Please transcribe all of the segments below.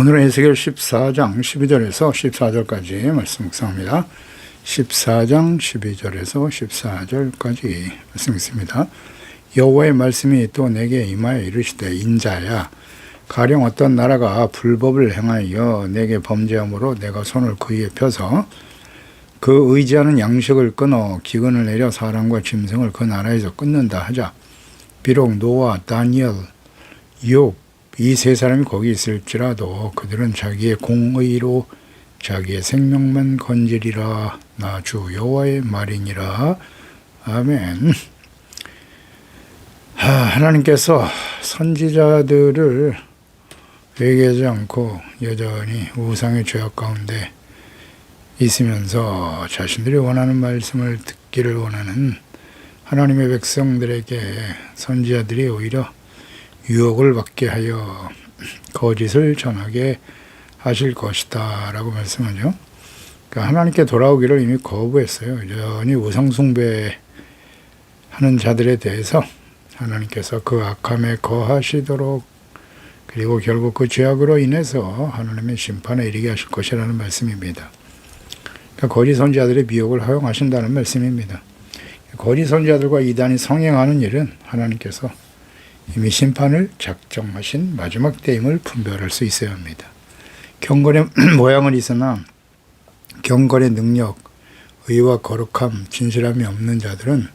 오늘은 에스겔 14장 12절에서 14절까지 말씀 묵상합니다. 14장 12절에서 14절까지 말씀 있습니다. 여호와의 말씀이 또 내게 임하여 이르시되 인자야, 가령 어떤 나라가 불법을 행하여 내게 범죄함으로 내가 손을 그위에 펴서 그 의지하는 양식을 끊어 기근을 내려 사람과 짐승을 그 나라에서 끊는다 하자. 비록 노아, 다니엘, 욥 이 세 사람이 거기 있을지라도 그들은 자기의 공의로 자기의 생명만 건지리라. 나 주 여호와의 말이니라. 아멘. 하나님께서 선지자들을 회개하지 않고 여전히 우상의 죄악 가운데 있으면서 자신들이 원하는 말씀을 듣기를 원하는 하나님의 백성들에게 선지자들이 오히려 유혹을 받게 하여 거짓을 전하게 하실 것이다 라고 말씀하죠. 그러니까 하나님께 돌아오기를 이미 거부했어요. 여전히 우상숭배하는 자들에 대해서 하나님께서 그 악함에 거하시도록, 그리고 결국 그 죄악으로 인해서 하나님의 심판에 이르게 하실 것이라는 말씀입니다. 그러니까 거짓 선지자들의 미혹을 허용하신다는 말씀입니다. 거짓 선지자들과 이단이 성행하는 일은 하나님께서 이미 심판을 작정하신 마지막 때임을 분별할 수 있어야 합니다. 경건의 모양은 있으나 경건의 능력, 의와 거룩함, 진실함이 없는 자들은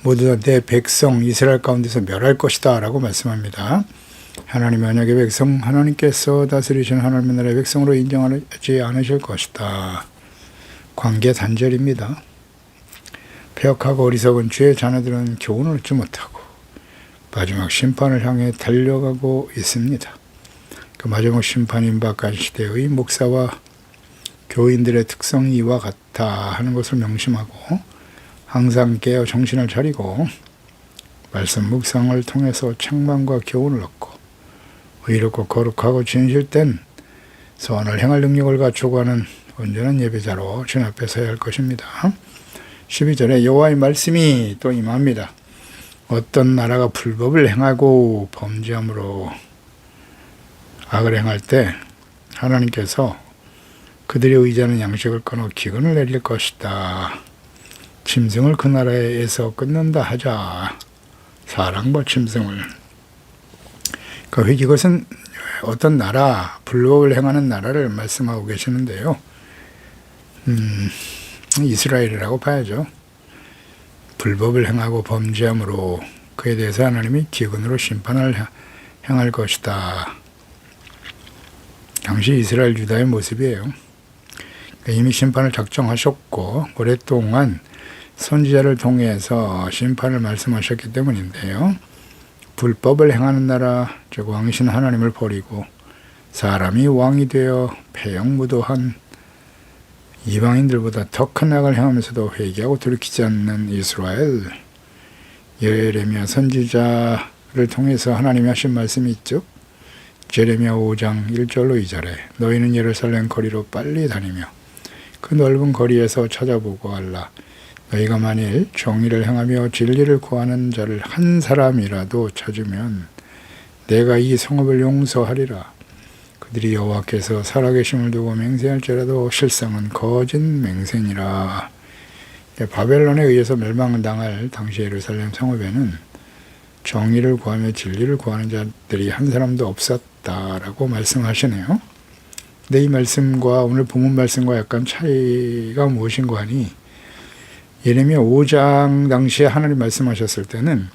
모두 다 내 백성 이스라엘 가운데서 멸할 것이다 라고 말씀합니다. 하나님의 언약의 백성, 하나님께서 다스리시는 하나님의 나라의 백성으로 인정하지 않으실 것이다. 관계 단절입니다. 폐역하고 어리석은 주의 자녀들은 교훈을 얻지 못하고 마지막 심판을 향해 달려가고 있습니다. 그 마지막 심판 임박한 시대의 목사와 교인들의 특성이 이와 같다 하는 것을 명심하고 항상 깨어 정신을 차리고 말씀 묵상을 통해서 책망과 교훈을 얻고 의롭고 거룩하고 진실된 선을 행할 능력을 갖추고 하는 온전한 예배자로 주님 앞에 서야 할 것입니다. 12절에 여호와의 말씀이 또 임합니다. 어떤 나라가 불법을 행하고 범죄함으로 악을 행할 때 하나님께서 그들이 의지하는 양식을 끊어 기근을 내릴 것이다. 짐승을 그 나라에서 끊는다 하자. 사람과 짐승을. 그러니까 이것은 어떤 나라, 불법을 행하는 나라를 말씀하고 계시는데요. 이스라엘이라고 봐야죠. 불법을 행하고 범죄함으로 그에 대해서 하나님이 기근으로 심판을 행할 것이다. 당시 이스라엘 유다의 모습이에요. 이미 심판을 작정하셨고 오랫동안 선지자를 통해서 심판을 말씀하셨기 때문인데요. 불법을 행하는 나라, 즉 왕이신 하나님을 버리고 사람이 왕이 되어 패역무도한 이방인들보다 더 큰 악을 행하면서도 회개하고 돌이키지 않는 이스라엘, 예레미야 선지자를 통해서 하나님이 하신 말씀이 있죠. 제레미야 5장 1절로 2절에 너희는 예루살렘 거리로 빨리 다니며 그 넓은 거리에서 찾아보고 알라. 너희가 만일 정의를 행하며 진리를 구하는 자를 한 사람이라도 찾으면 내가 이 성읍을 용서하리라. 그들이 여호와께서 살아계심을 두고 맹세할지라도 실상은 거짓 맹세니라. 바벨론에 의해서 멸망당할 당시 예루살렘 성읍에는 정의를 구하며 진리를 구하는 자들이 한 사람도 없었다라고 말씀하시네요. 근데 이 말씀과 오늘 본문 말씀과 약간 차이가 무엇인가 하니, 예레미야 5장 당시에 하나님 말씀하셨을 때는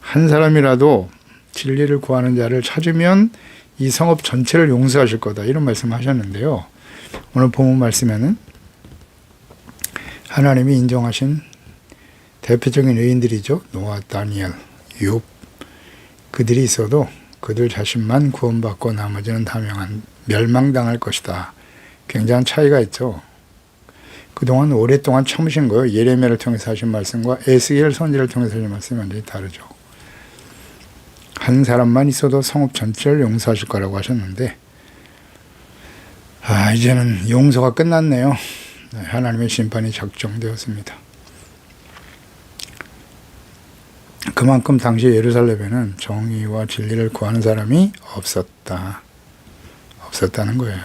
한 사람이라도 진리를 구하는 자를 찾으면 이 성읍 전체를 용서하실 거다 이런 말씀을 하셨는데요. 오늘 본문 말씀에는 하나님이 인정하신 대표적인 의인들이죠. 노아, 다니엘, 욥, 그들이 있어도 그들 자신만 구원받고 나머지는 다 멸망당할 것이다. 굉장한 차이가 있죠. 그동안 오랫동안 참으신 거예요. 예레미야를 통해서 하신 말씀과 에스겔 선지를 통해서 하신 말씀이 완전히 다르죠. 한 사람만 있어도 성읍 전체를 용서하실 거라고 하셨는데, 이제는 용서가 끝났네요. 하나님의 심판이 작정되었습니다. 그만큼 당시 예루살렘에는 정의와 진리를 구하는 사람이 없었다. 있었다는 거예요.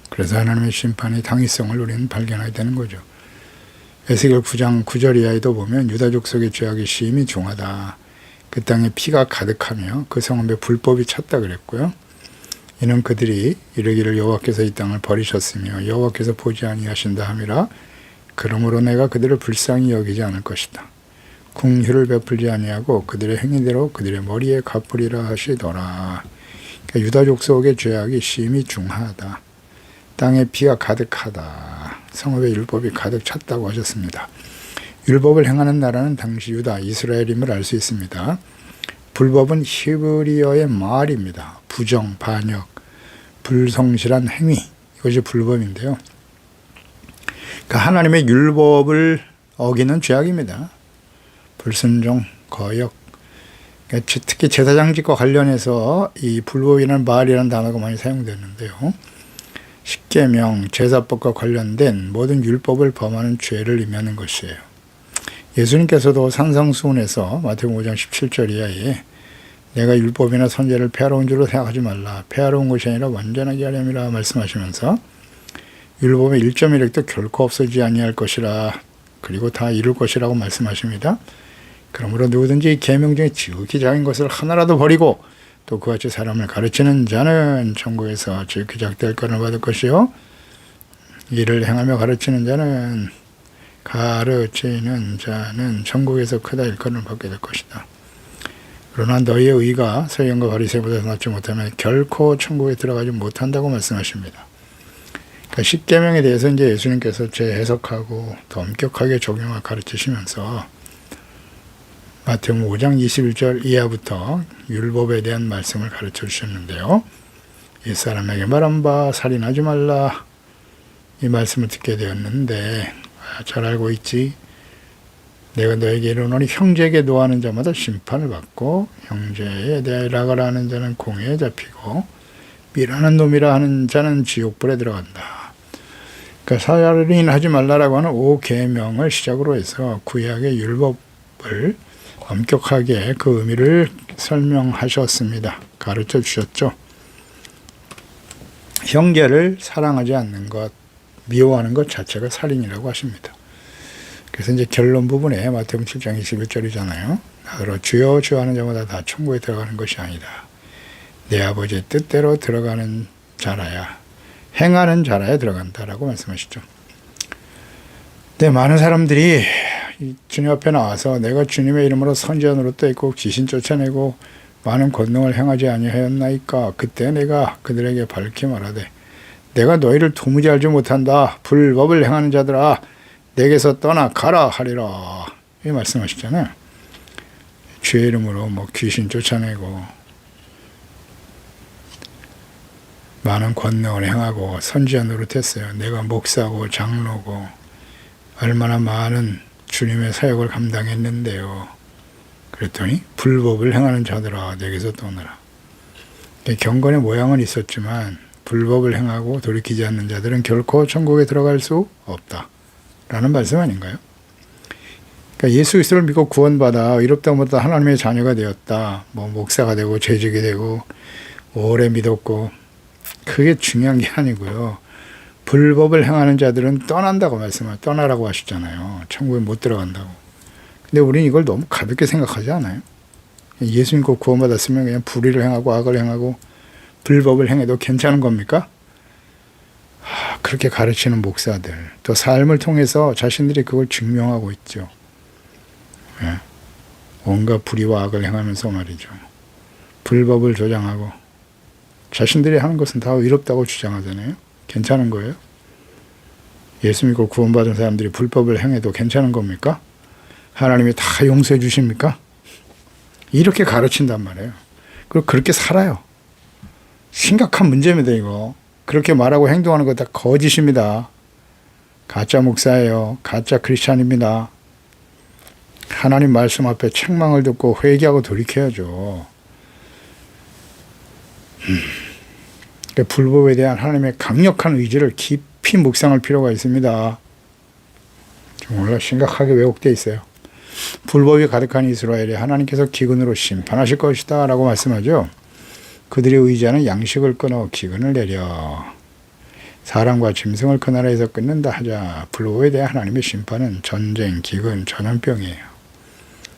그래서 하나님의 심판의 당위성을 우리는 발견하게 되는 거죠. 에스겔 9장 9절 이하에도 보면 유다 족속의 죄악이 심히 중하다. 그 땅에 피가 가득하며 그 성읍에 불법이 찼다 그랬고요. 이는 그들이 이르기를 여호와께서 이 땅을 버리셨으며 여호와께서 보지 아니하신다 함이라. 그러므로 내가 그들을 불쌍히 여기지 않을 것이다. 궁휼을 베풀지 아니하고 그들의 행위대로 그들의 머리에 갚으리라 하시더라. 그러니까 유다 족속의 죄악이 심히 중하다. 땅에 피가 가득하다. 성읍에 율법이 가득 찼다고 하셨습니다. 율법을 행하는 나라는 당시 유다, 이스라엘임을 알 수 있습니다. 불법은 히브리어의 말입니다. 부정, 반역, 불성실한 행위, 이것이 불법인데요. 그러니까 하나님의 율법을 어기는 죄악입니다. 불순종, 거역, 그러니까 특히 제사장직과 관련해서 이 불법이라는 말이라는 단어가 많이 사용되는데요. 십계명, 제사법과 관련된 모든 율법을 범하는 죄를 의미하는 것이에요. 예수님께서도 산상수훈에서 마태복음 5장 17절 이하에 내가 율법이나 선제를 폐하러 온 줄로 생각하지 말라. 폐하러 온 것이 아니라 완전하게 하렴이라 말씀하시면서 율법의 1.1획도 결코 없어지지 아니할 것이라, 그리고 다 이룰 것이라고 말씀하십니다. 그러므로 누구든지 이 계명 중에 지극히 작은 것을 하나라도 버리고 또 그같이 사람을 가르치는 자는 천국에서 지극히 작될 것을 받을 것이요 이를 행하며 가르치는 자는 천국에서 크다 일컬음을 받게 될 것이다. 그러나 너희의 의가 서기관과 바리새인보다 낫지 못하면 결코 천국에 들어가지 못한다고 말씀하십니다. 그러니까 십계명에 대해서 이제 예수님께서 재해석하고 더 엄격하게 적용하고 가르치시면서 마태복음 5장 21절 이하부터 율법에 대한 말씀을 가르쳐 주셨는데요. 옛사람에게 말한 바 살인하지 말라, 이 말씀을 듣게 되었는데 잘 알고 있지. 내가 너에게 이르노니 형제에게 노하는 자마다 심판을 받고 형제에 대하여 라가라 하는 자는 공회에 잡히고 미라는 놈이라 하는 자는 지옥불에 들어간다. 그러니까 살인하지 말라라고 하는 5계명을 시작으로 해서 구약의 율법을 엄격하게 그 의미를 설명하셨습니다. 가르쳐 주셨죠. 형제를 사랑하지 않는 것, 미워하는 것 자체가 살인이라고 하십니다. 그래서 이제 결론 부분에 마태복음 7장 21절이잖아요. 나더러 주여 주여 하는 자마다 다 천국에 들어가는 것이 아니다. 내 아버지의 뜻대로 들어가는 자라야, 행하는 자라야 들어간다라고 말씀하시죠. 근데 많은 사람들이 주님 앞에 나와서 내가 주님의 이름으로 선지자 노릇도 했고 귀신 쫓아내고 많은 권능을 행하지 아니하였나이까. 그때 내가 그들에게 밝히 말하되 내가 너희를 도무지 알지 못한다. 불법을 행하는 자들아 내게서 떠나 가라 하리라. 이 말씀하시잖아요. 주의 이름으로 귀신 쫓아내고 많은 권능을 행하고 선지자 노릇했어요. 내가 목사고 장로고 얼마나 많은 주님의 사역을 감당했는데요. 그랬더니 불법을 행하는 자들아 내게서 떠나라. 경건의 모양은 있었지만 불법을 행하고 돌이키지 않는 자들은 결코 천국에 들어갈 수 없다 라는 말씀 아닌가요? 그러니까 예수 그리스도를 믿고 구원받아 의롭다고 못하다 하나님의 자녀가 되었다, 목사가 되고 재직이 되고 오래 믿었고, 그게 중요한 게 아니고요. 불법을 행하는 자들은 떠난다고 떠나라고 하시잖아요. 천국에 못 들어간다고. 근데 우리는 이걸 너무 가볍게 생각하지 않아요? 예수 믿고 구원받았으면 그냥 불의를 행하고 악을 행하고 불법을 행해도 괜찮은 겁니까? 그렇게 가르치는 목사들, 또 삶을 통해서 자신들이 그걸 증명하고 있죠. 온갖 불의와 악을 행하면서 말이죠. 불법을 조장하고 자신들이 하는 것은 다 의롭다고 주장하잖아요. 괜찮은 거예요? 예수 믿고 구원받은 사람들이 불법을 행해도 괜찮은 겁니까? 하나님이 다 용서해 주십니까? 이렇게 가르친단 말이에요. 그리고 그렇게 살아요. 심각한 문제입니다, 이거. 그렇게 말하고 행동하는 거 다 거짓입니다. 가짜 목사예요. 가짜 크리스찬입니다. 하나님 말씀 앞에 책망을 듣고 회개하고 돌이켜야죠. 그러니까 불법에 대한 하나님의 강력한 의지를 깊이 묵상할 필요가 있습니다. 정말 심각하게 왜곡되어 있어요. 불법이 가득한 이스라엘에 하나님께서 기근으로 심판하실 것이다 라고 말씀하죠. 그들이 의지하는 양식을 끊어 기근을 내려 사람과 짐승을 그 나라에서 끊는다 하자. 불법에 대한 하나님의 심판은 전쟁, 기근, 전염병이에요.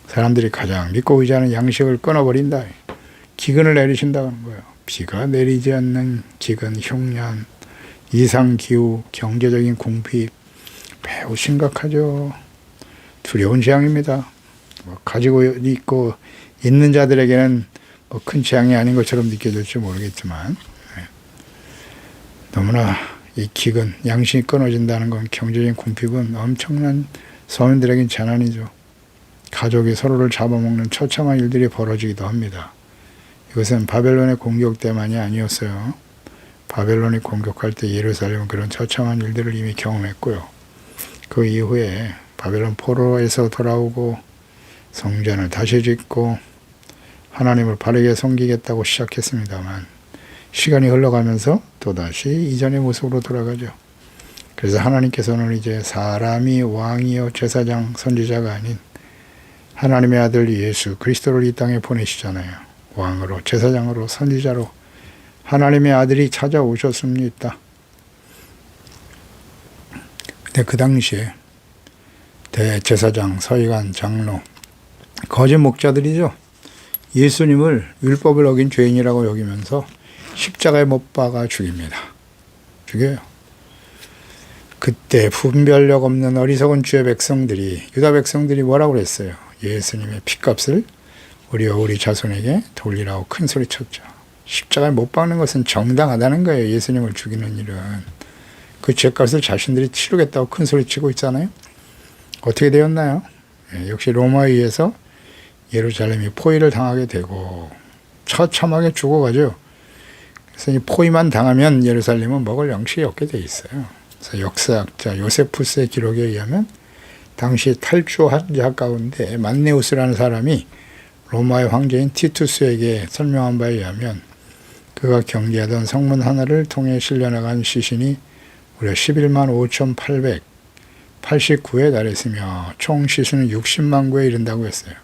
사람들이 가장 믿고 의지하는 양식을 끊어버린다. 기근을 내리신다는 거예요. 비가 내리지 않는 기근, 흉년, 이상기후, 경제적인 궁핍 매우 심각하죠. 두려운 재앙입니다. 가지고 있고 있는 자들에게는 큰 재앙이 아닌 것처럼 느껴질지 모르겠지만 너무나 이 기근, 양식이 끊어진다는 건 경제적인 궁핍은 엄청난 서민들에겐 재난이죠. 가족이 서로를 잡아먹는 처참한 일들이 벌어지기도 합니다. 이것은 바벨론의 공격 때만이 아니었어요. 바벨론이 공격할 때 예루살렘은 그런 처참한 일들을 이미 경험했고요. 그 이후에 바벨론 포로에서 돌아오고 성전을 다시 짓고 하나님을 바르게 섬기겠다고 시작했습니다만 시간이 흘러가면서 또다시 이전의 모습으로 돌아가죠. 그래서 하나님께서는 이제 사람이 왕이요 제사장 선지자가 아닌 하나님의 아들 예수 그리스도를 이 땅에 보내시잖아요. 왕으로 제사장으로 선지자로 하나님의 아들이 찾아오셨습니다. 근데 그 당시에 대제사장, 서기관, 장로, 거짓 목자들이죠. 예수님을 율법을 어긴 죄인이라고 여기면서 십자가에 못 박아 죽입니다. 죽여요. 그때 분별력 없는 어리석은 주의 백성들이, 유다 백성들이 뭐라고 그랬어요? 예수님의 핏값을 우리 자손에게 돌리라고 큰 소리 쳤죠. 십자가에 못 박는 것은 정당하다는 거예요. 예수님을 죽이는 일은. 그 죄값을 자신들이 치르겠다고 큰 소리 치고 있잖아요. 어떻게 되었나요? 역시 로마에 의해서 예루살렘이 포위를 당하게 되고 처참하게 죽어가죠. 그래서 이 포위만 당하면 예루살렘은 먹을 양식이 없게 돼 있어요. 그래서 역사학자 요세푸스의 기록에 의하면 당시 탈주한 자 가운데 만네우스라는 사람이 로마의 황제인 티투스에게 설명한 바에 의하면 그가 경계하던 성문 하나를 통해 실려나간 시신이 무려 11만 5,889에 달했으며 총 시신은 60만 구에 이른다고 했어요.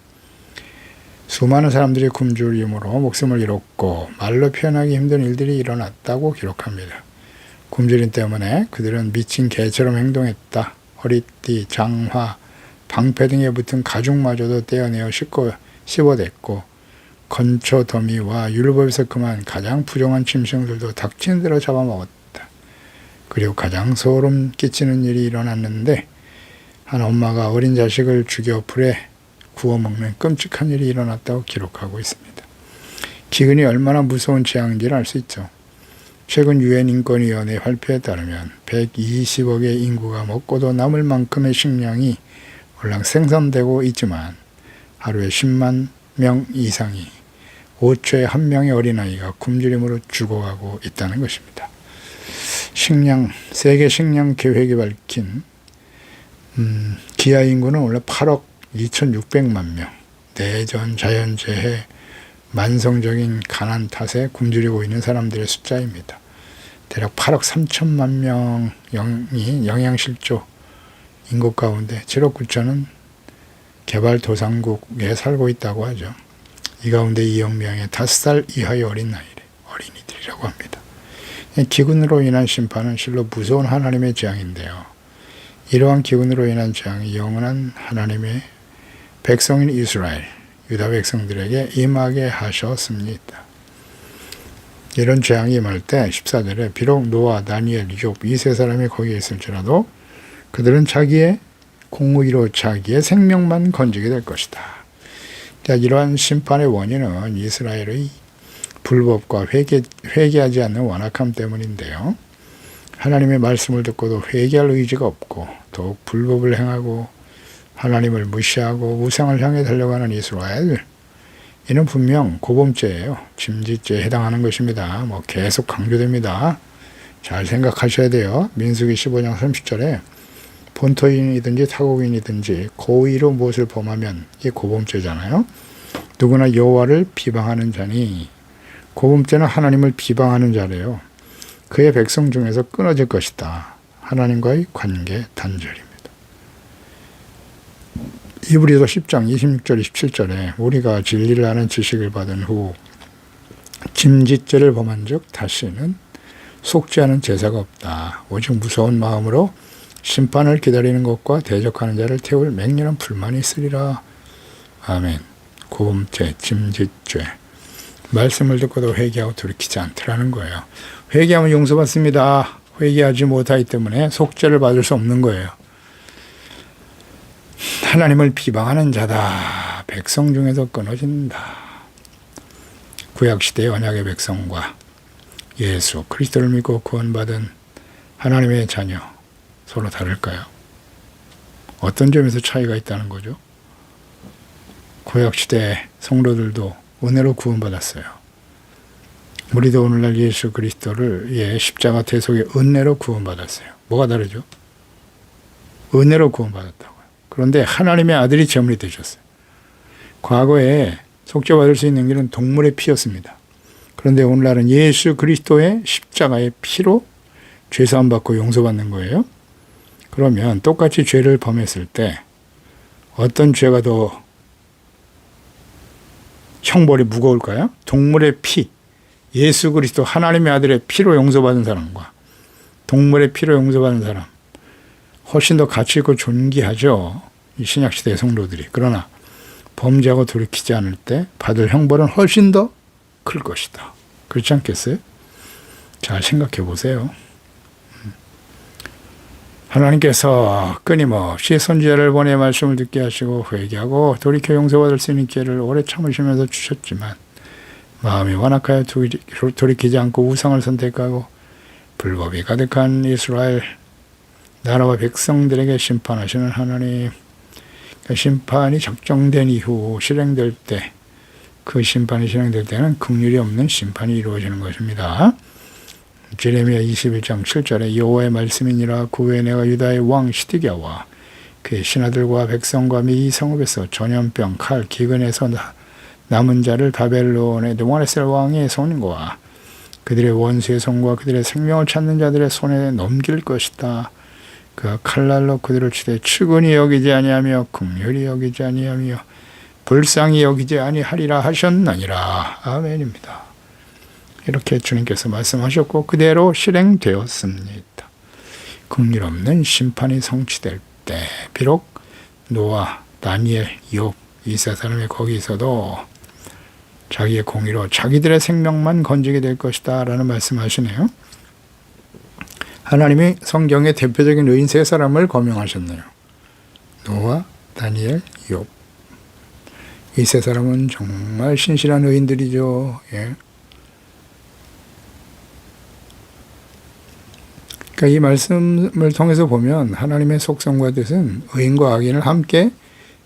수많은 사람들이 굶주림으로 목숨을 잃었고 말로 표현하기 힘든 일들이 일어났다고 기록합니다. 굶주림 때문에 그들은 미친 개처럼 행동했다. 허리띠, 장화, 방패 등에 붙은 가죽마저도 떼어내어 씹어댔고 건초 더미와 율법에서 그만 가장 부정한 짐승들도 닥친 대로 잡아먹었다. 그리고 가장 소름 끼치는 일이 일어났는데 한 엄마가 어린 자식을 죽여 불에 구워 먹는 끔찍한 일이 일어났다고 기록하고 있습니다. 기근이 얼마나 무서운 재앙인지를 알 수 있죠. 최근 유엔 인권위원회 발표에 따르면 120억의 인구가 먹고도 남을 만큼의 식량이 월랑 생산되고 있지만 하루에 10만 명 이상이 5초에 한 명의 어린아이가 굶주림으로 죽어가고 있다는 것입니다. 세계 식량 계획이 밝힌 기아 인구는 원래 8억 2,600만 명, 내전, 자연재해, 만성적인 가난 탓에 굶주리고 있는 사람들의 숫자입니다. 대략 8억 3천만 명이 영양실조 인구 가운데 7억 9천은 개발도상국에 살고 있다고 하죠. 이 가운데 2억 명의 5살 이하의 어린이들이라고 합니다. 기근으로 인한 심판은 실로 무서운 하나님의 재앙인데요. 이러한 기근으로 인한 재앙이 영원한 하나님의 백성인 이스라엘, 유다 백성들에게 임하게 하셨습니다. 이런 재앙이 임할 때 14절에 비록 노아, 다니엘, 욥 이 세 사람이 거기에 있을지라도 그들은 자기의 공의로 자기의 생명만 건지게 될 것이다. 이러한 심판의 원인은 이스라엘의 불법과 회개하지 않는 완악함 때문인데요. 하나님의 말씀을 듣고도 회개할 의지가 없고 더욱 불법을 행하고 하나님을 무시하고 우상을 향해 달려가는 이스라엘, 이는 분명 고범죄예요. 짐짓죄에 해당하는 것입니다. 계속 강조됩니다. 잘 생각하셔야 돼요. 민수기 15장 30절에 본토인이든지 타국인이든지 고의로 무엇을 범하면 이게 고범죄잖아요. 누구나 여호와를 비방하는 자니, 고범죄는 하나님을 비방하는 자래요. 그의 백성 중에서 끊어질 것이다. 하나님과의 관계 단절입니다. 히브리서 10장 26절 27절에 우리가 진리를 아는 지식을 받은 후 짐짓죄를 범한 적 다시는 속죄하는 제사가 없다. 오직 무서운 마음으로 심판을 기다리는 것과 대적하는 자를 태울 맹렬한 불만이 있으리라. 아멘. 고음죄, 짐짓죄. 말씀을 듣고도 회개하고 돌이키지 않더라는 거예요. 회개하면 용서받습니다. 회개하지 못하기 때문에 속죄를 받을 수 없는 거예요. 하나님을 비방하는 자다. 백성 중에서 끊어진다. 구약시대의 언약의 백성과 예수 그리스도를 믿고 구원받은 하나님의 자녀 서로 다를까요? 어떤 점에서 차이가 있다는 거죠? 구약시대 성도들도 은혜로 구원받았어요. 우리도 오늘날 예수 그리스도를 십자가 대속의 은혜로 구원받았어요. 뭐가 다르죠? 은혜로 구원받았다고요. 그런데 하나님의 아들이 제물이 되셨어요. 과거에 속죄받을 수 있는 길은 동물의 피였습니다. 그런데 오늘날은 예수 그리스도의 십자가의 피로 죄사함 받고 용서받는 거예요. 그러면 똑같이 죄를 범했을 때 어떤 죄가 더 형벌이 무거울까요? 동물의 피, 예수 그리스도 하나님의 아들의 피로 용서받은 사람과 동물의 피로 용서받은 사람 훨씬 더 가치 있고 존귀하죠. 이 신약시대의 성도들이. 그러나 범죄하고 돌이키지 않을 때 받을 형벌은 훨씬 더 클 것이다. 그렇지 않겠어요? 잘 생각해 보세요. 하나님께서 끊임없이 선지자를 보내 말씀을 듣게 하시고 회개하고 돌이켜 용서받을 수 있는 기회를 오래 참으시면서 주셨지만 마음이 완악하여 돌이키지 않고 우상을 선택하고 불법이 가득한 이스라엘 나라와 백성들에게 심판하시는 하나님, 그 심판이 작정된 이후 실행될 때 그 심판이 실행될 때는 긍휼이 없는 심판이 이루어지는 것입니다. 제레미야 21장 7절에 여호와의 말씀이니라. 그 후에 내가 유다의 왕 시드기야와 그의 신하들과 백성과 미 이 성읍에서 전염병, 칼, 기근에서 남은 자를 바벨론의 느부갓네살 왕의 손과 그들의 원수의 손과 그들의 생명을 찾는 자들의 손에 넘길 것이다. 그가 칼날로 그들을 치되 측은히 여기지 아니하며 긍휼히 여기지 아니하며 불쌍히 여기지 아니하리라 하셨느니라. 아멘입니다. 이렇게 주님께서 말씀하셨고 그대로 실행되었습니다. 긍휼 없는 심판이 성취될 때 비록 노아, 다니엘, 욥 이 세 사람이 거기서도 자기의 공의로 자기들의 생명만 건지게 될 것이다 라는 말씀하시네요. 하나님이 성경의 대표적인 의인 세 사람을 거명하셨네요. 노아, 다니엘, 욥. 이 세 사람은 정말 신실한 의인들이죠. 예. 그러니까 이 말씀을 통해서 보면 하나님의 속성과 뜻은 의인과 악인을 함께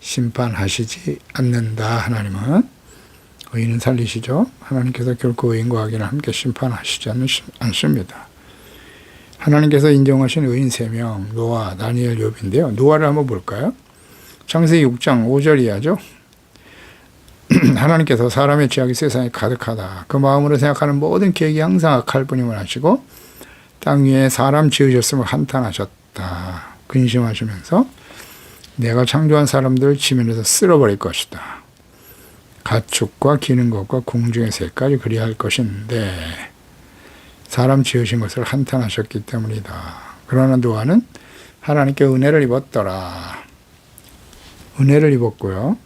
심판하시지 않는다. 하나님은 의인은 살리시죠. 하나님께서 결코 의인과 악인을 함께 심판하시지 않습니다. 하나님께서 인정하신 의인 3명 노아, 다니엘, 욥인데요. 노아를 한번 볼까요? 창세기 6장 5절 이하죠. 하나님께서 사람의 죄악이 세상에 가득하다. 그 마음으로 생각하는 모든 계획이 항상 악할 뿐임을 아시고 땅 위에 사람 지으셨음을 한탄하셨다. 근심하시면서 내가 창조한 사람들을 지면에서 쓸어버릴 것이다. 가축과 기는 것과 궁중의 새까지 그리할 것인데 사람 지으신 것을 한탄하셨기 때문이다. 그러나 노아는 하나님께 은혜를 입었더라. 은혜를 입었고요.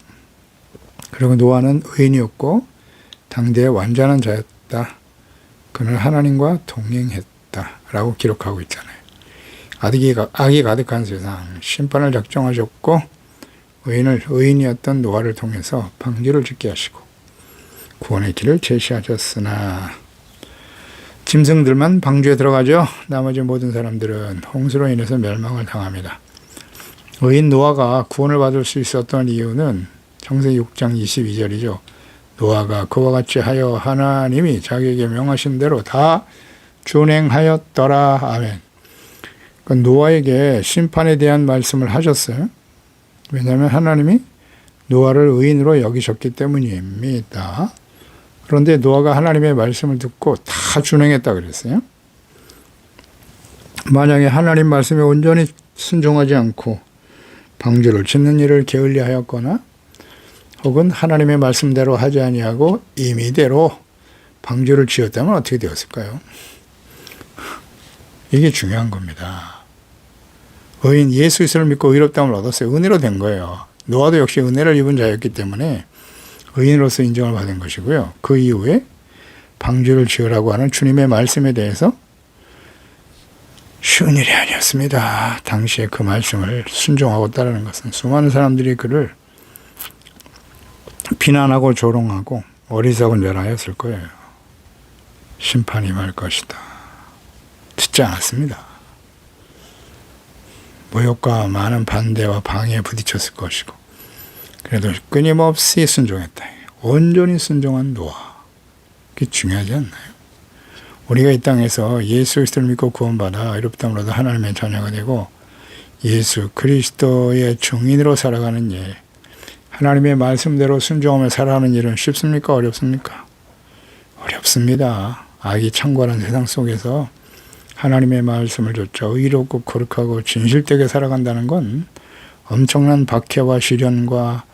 그리고 노아는 의인이었고 당대의 완전한 자였다. 그는 하나님과 동행했다. 라고 기록하고 있잖아요. 악이 가득한 세상 심판을 작정하셨고 의인이었던 노아를 통해서 방주를 짓게 하시고 구원의 길을 제시하셨으나 짐승들만 방주에 들어가죠. 나머지 모든 사람들은 홍수로 인해서 멸망을 당합니다. 의인 노아가 구원을 받을 수 있었던 이유는 창세기 6장 22절이죠. 노아가 그와 같이 하여 하나님이 자기에게 명하신 대로 다 준행하였더라. 아멘. 노아에게 심판에 대한 말씀을 하셨어요. 왜냐하면 하나님이 노아를 의인으로 여기셨기 때문입니다. 그런데 노아가 하나님의 말씀을 듣고 다 준행했다 그랬어요. 만약에 하나님 말씀에 온전히 순종하지 않고 방주를 짓는 일을 게을리하였거나 혹은 하나님의 말씀대로 하지 아니하고 임의대로 방주를 지었다면 어떻게 되었을까요? 이게 중요한 겁니다. 의인 예수 그리스도를 믿고 의롭다함을 얻었어요. 은혜로 된 거예요. 노아도 역시 은혜를 입은 자였기 때문에 의인으로서 인정을 받은 것이고요. 그 이후에 방주를 지으라고 하는 주님의 말씀에 대해서 쉬운 일이 아니었습니다. 당시에 그 말씀을 순종하고 따르는 것은 수많은 사람들이 그를 비난하고 조롱하고 어리석은 자라 하였을 거예요. 심판이 임할 것이다. 듣지 않았습니다. 모욕과 많은 반대와 방해에 부딪혔을 것이고 그래도 끊임없이 순종했다. 온전히 순종한 노아. 그게 중요하지 않나요? 우리가 이 땅에서 예수 그리스도를 믿고 구원받아 의롭다함을 얻어 하나님의 자녀가 되고 예수 그리스도의 증인으로 살아가는 일, 하나님의 말씀대로 순종하며 살아가는 일은 쉽습니까? 어렵습니까? 어렵습니다. 악이 창궐한 세상 속에서 하나님의 말씀을 좇아 의롭고 거룩하고 진실되게 살아간다는 건 엄청난 박해와 시련과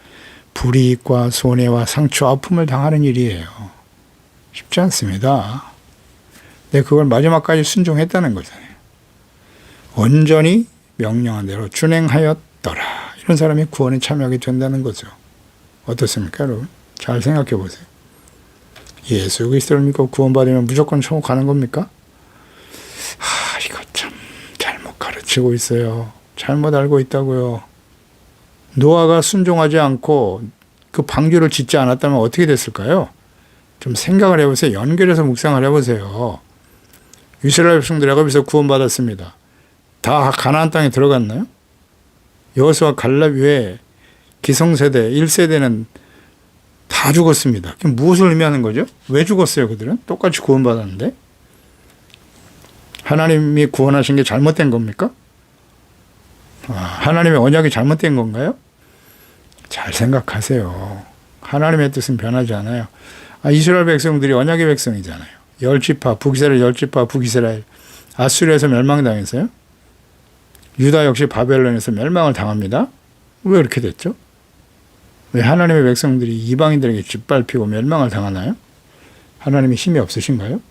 불이익과 손해와 상처, 아픔을 당하는 일이에요. 쉽지 않습니다. 근데 그걸 마지막까지 순종했다는 거잖아요. 온전히 명령한 대로 준행하였더라. 이런 사람이 구원에 참여하게 된다는 거죠. 어떻습니까, 여러분? 잘 생각해 보세요. 예수 그리스도를 믿고 구원받으면 무조건 천국 가는 겁니까? 이거 참 잘못 가르치고 있어요. 잘못 알고 있다고요. 노아가 순종하지 않고 그 방주를 짓지 않았다면 어떻게 됐을까요? 좀 생각을 해보세요. 연결해서 묵상을 해보세요. 이스라엘 백성들이 애굽에서 구원받았습니다. 다 가나안 땅에 들어갔나요? 여호수아 갈렙 외에 기성세대 1세대는 다 죽었습니다. 그럼 무엇을 의미하는 거죠? 왜 죽었어요, 그들은? 똑같이 구원받았는데? 하나님이 구원하신 게 잘못된 겁니까? 하나님의 언약이 잘못된 건가요? 잘 생각하세요. 하나님의 뜻은 변하지 않아요. 이스라엘 백성들이 언약의 백성이잖아요. 열지파, 북이스라엘 열지파, 북이스라엘. 아수르에서 멸망당했어요. 유다 역시 바벨론에서 멸망을 당합니다. 왜 그렇게 됐죠? 왜 하나님의 백성들이 이방인들에게 짓밟히고 멸망을 당하나요? 하나님이 힘이 없으신가요?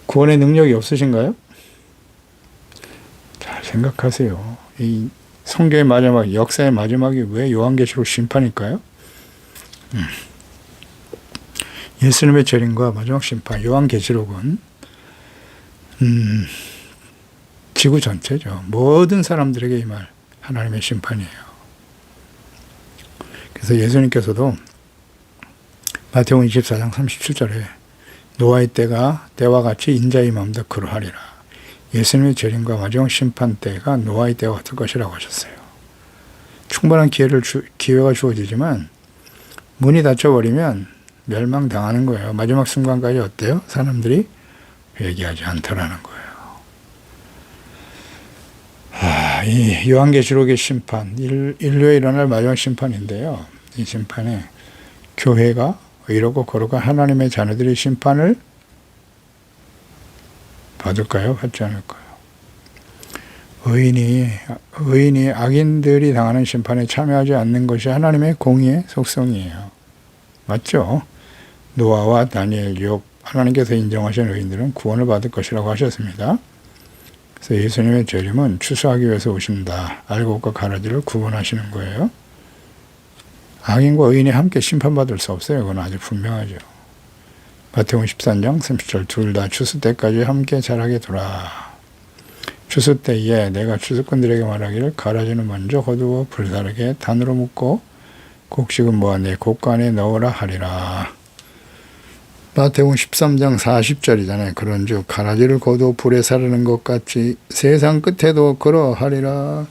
구원의 능력이 없으신가요? 잘 생각하세요. 이 성경의 마지막, 역사의 마지막이 왜 요한계시록 심판일까요? 예수님의 재림과 마지막 심판, 요한계시록은 지구 전체죠. 모든 사람들에게 임할 하나님의 심판이에요. 그래서 예수님께서도 마태복음 24장 37절에 노아의 때와 같이 인자의 임함도 그러하리라. 예수님의 재림과 마지막 심판 때가 노아의 때와 같을 것이라고 하셨어요. 충분한 기회가 주어지지만 문이 닫혀버리면 멸망당하는 거예요. 마지막 순간까지 어때요? 사람들이 회개하지 않더라는 거예요. 이 요한계시록의 심판, 인류에 일어날 마지막 심판인데요. 이 심판에 교회가 의롭고 거룩한 하나님의 자녀들이 심판을 받을까요? 받지 않을까요? 의인이 악인들이 당하는 심판에 참여하지 않는 것이 하나님의 공의의 속성이에요. 맞죠? 노아와 다니엘, 욥, 하나님께서 인정하신 의인들은 구원을 받을 것이라고 하셨습니다. 그래서 예수님의 재림은 추수하기 위해서 오신다. 알곡과 가라지를 구분하시는 거예요. 악인과 의인이 함께 심판받을 수 없어요. 그건 아주 분명하죠. 마태복음 13장 30절 둘 다 추수 때까지 함께 자라게 두라. 추수 때에 내가 추수꾼들에게 말하기를 가라지는 먼저 거두어 불사르게 단으로 묶고 곡식은 모아 내 곡간에 넣으라 하리라. 마태복음 13장 40절이잖아요. 그런즉 가라지를 거두어 불에 사르는 것 같이 세상 끝에도 그러하리라.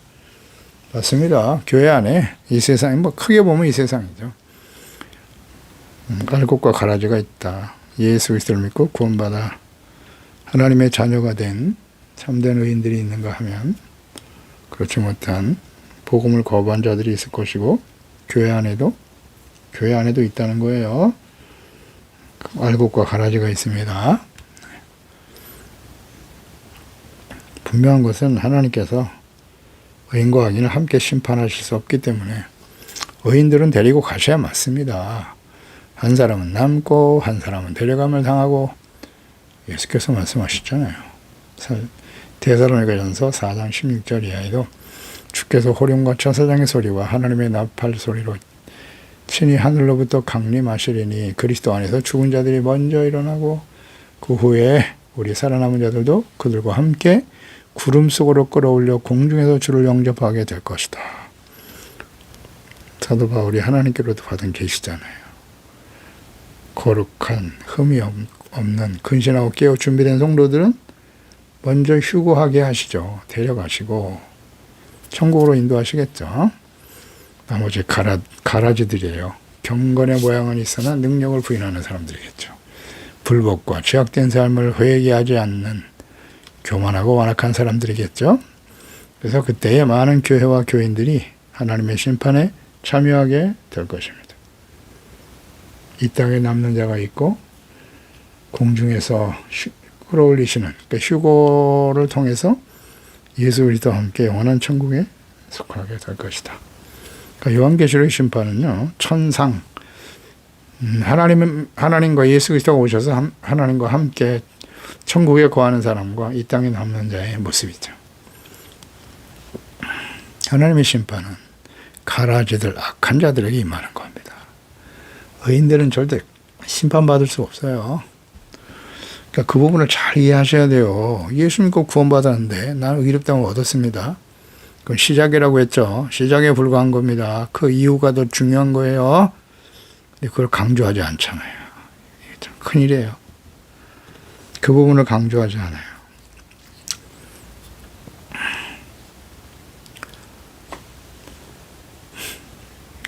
맞습니다. 교회 안에 이 세상이 크게 보면 이 세상이죠. 알곡과 가라지가 있다. 예수 그리스도를 믿고 구원받아 하나님의 자녀가 된 참된 의인들이 있는가 하면 그렇지 못한 복음을 거부한 자들이 있을 것이고 교회 안에도 있다는 거예요. 알곡과 가라지가 있습니다. 분명한 것은 하나님께서 의인과 악인을 함께 심판하실 수 없기 때문에 의인들은 데리고 가셔야 맞습니다. 한 사람은 남고 한 사람은 데려감을 당하고 예수께서 말씀하셨잖아요. 데살로니가전서 4장 16절 이하에도 주께서 호령과 천사장의 소리와 하나님의 나팔 소리로 친히 하늘로부터 강림하시리니 그리스도 안에서 죽은 자들이 먼저 일어나고 그 후에 우리 살아남은 자들도 그들과 함께 구름 속으로 끌어올려 공중에서 주를 영접하게 될 것이다. 사도 바울이 하나님께로도 받은 계시잖아요. 거룩한 흠이 없는 근신하고 깨어 준비된 성도들은 먼저 휴거하게 하시죠. 데려가시고 천국으로 인도하시겠죠. 나머지 가라지들이에요. 경건의 모양은 있으나 능력을 부인하는 사람들이겠죠. 불법과 죄악된 삶을 회개하지 않는 교만하고 완악한 사람들이겠죠. 그래서 그때에 많은 교회와 교인들이 하나님의 심판에 참여하게 될 것입니다. 이 땅에 남는 자가 있고 공중에서 끌어올리시는 그러니까 휴거를 통해서 예수 그리스도와 함께 영원한 천국에 속하게 될 것이다. 그러니까 요한계시록의 심판은요, 천상 하나님과 예수 그리스도가 오셔서 하나님과 함께 천국에 거하는 사람과 이 땅에 남는 자의 모습이죠. 하나님의 심판은 가라지들 악한 자들에게 임하는 겁니다. 의인들은 절대 심판받을 수 없어요. 그러니까 그 부분을 잘 이해하셔야 돼요. 예수 믿고 구원받았는데 나는 의롭다함을 얻었습니다. 그건 시작이라고 했죠. 시작에 불과한 겁니다. 그 이유가 더 중요한 거예요. 근데 그걸 강조하지 않잖아요. 이게 참 큰일이에요. 그 부분을 강조하지 않아요.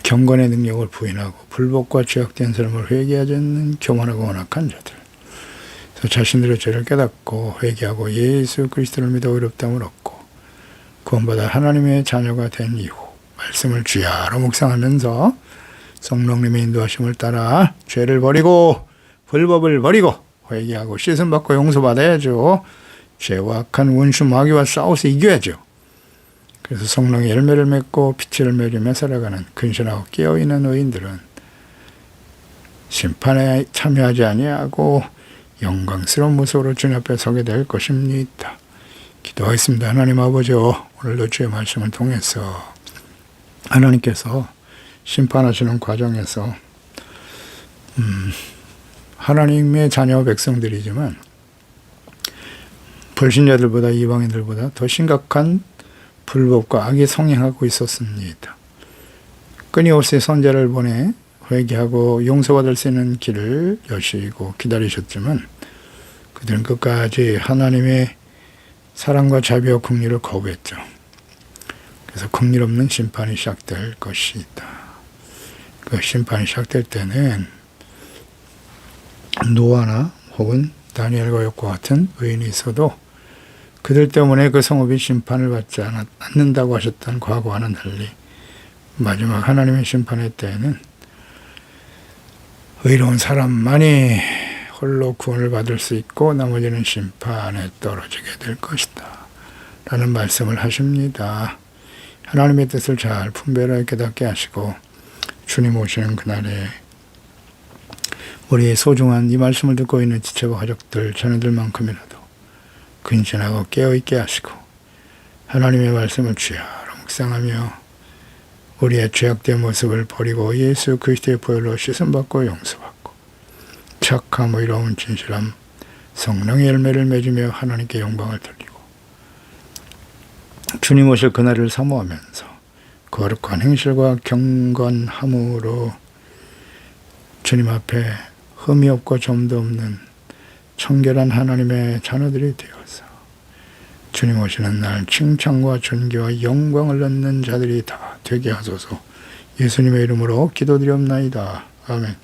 경건의 능력을 부인하고 불법과 죄악된 삶을 회개하지 않는 교만하고 완악한 자들. 그래서 자신들의 죄를 깨닫고 회개하고 예수 그리스도를 믿어 의롭다함을 얻고 구원받아 하나님의 자녀가 된 이후 말씀을 주야로 묵상하면서 성령님의 인도하심을 따라 죄를 버리고 불법을 버리고 회개하고 씻음받고 용서받아야죠. 죄와 악한 원수 마귀와 싸워서 이겨야죠. 그래서 성령의 열매를 맺고 빛을 맺으며 살아가는 근신하고 깨어있는 의인들은 심판에 참여하지 아니하고 영광스러운 모습으로 주님 앞에 서게 될 것입니다. 기도하겠습니다. 하나님 아버지요, 오늘도 주의 말씀을 통해서 하나님께서 심판하시는 과정에서 하나님의 자녀 백성들이지만 불신자들보다 이방인들보다 더 심각한 불법과 악이 성행하고 있었습니다. 끊임없이 선자를 보내 회개하고 용서받을 수 있는 길을 여시고 기다리셨지만 그들은 끝까지 하나님의 사랑과 자비와 긍휼을 거부했죠. 그래서 긍휼 없는 심판이 시작될 것이다. 그 심판이 시작될 때는 노아나 혹은 다니엘과 욥과 같은 의인이 있어도 그들 때문에 그 성읍이 심판을 받지 않는다고 하셨던 과거와는 달리 마지막 하나님의 심판의 때에는 의로운 사람만이 홀로 구원을 받을 수 있고 나머지는 심판에 떨어지게 될 것이다 라는 말씀을 하십니다. 하나님의 뜻을 잘 분별하게 깨닫게 하시고 주님 오시는 그날에 우리의 소중한 이 말씀을 듣고 있는 지체와 가족들, 자녀들만큼이라도 근신하고 깨어있게 하시고 하나님의 말씀을 주야로 묵상하며 우리의 죄악된 모습을 버리고 예수 그리스도의 보혈로 씻음받고 용서받고 착함, 의로움, 진실함, 성령의 열매를 맺으며 하나님께 영광을 돌리고 주님 오실 그날을 사모하면서 거룩한 행실과 경건함으로 주님 앞에 흠이 없고 점도 없는 청결한 하나님의 자녀들이 되어서 주님 오시는 날 칭찬과 존귀와 영광을 얻는 자들이 다 되게 하소서. 예수님의 이름으로 기도드리옵나이다. 아멘.